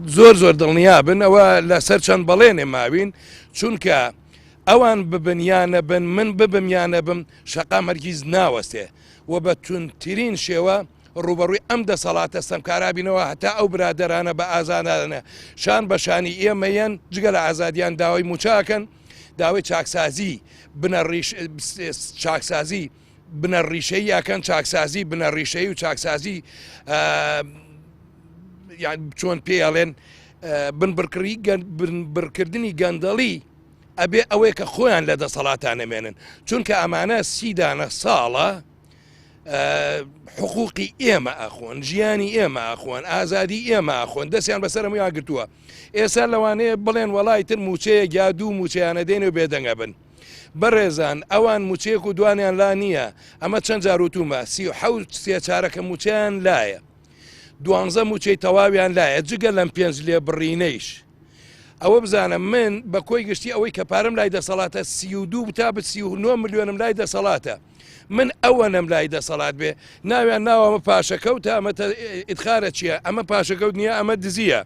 زۆر دڵنیا بن ئەوە لەسەر چەند بەڵێنێ ماوین چونکە ئەوان ببنیانە بن من ببمیانە بم شەقام هەرگیز ناوەستێ و بە تونترین شێوە ڕوبەڕووی ئەم دەسەڵاتە سەمکارابینەوە هەتا ئەو برادرانە بە ئازادانە شان بەشانی ئێمەیەن جگە لە ئازادیان داوای موچاکەن داوای چاکسازی چاکسازی بنەڕیشەی یاکەن چاکسازی بنەڕیشەی و چاکسازی چۆن پێڵێن بنبڕکردنی گەندەڵی ئەبێ ئەوەی کە خۆیان لە دەسەڵاتان نەمێنن چونکە ئەمانە سیدانە ساڵە حقوقی ئێمە ئەخۆن ژیانی ئێمە ئەخۆن ئازادی ئێمە ئەخۆن دەستیان بەسەر هەموویان گرتووە ئێستا لەوانەیە بڵێن وەڵای تر موچەیە یا دوو موچەیانە دێنێ و بێدەنگە بن بەڕێزان ئەوان موچەیەک و دوانیان لا نییە ئەمە چەند جاروتومە 34 موچیان لایە 12 موچەی تەواویان لایە جگە لەم 5 لێ بڕینەیش ئەوە بزانم من بە کۆی گشتی ئەوەی کە پارەم لای دەسەڵاتە 32 تا ب 39 ملیۆنم لای دەسەڵاتە من ئەوە نەم لای دەسەڵات بێ ناویان ناوە ئەمە پاشەکەوتە ئەمە ئیدخارە چییە ئەمە پاشەکەوت نییە ئەمە دزیە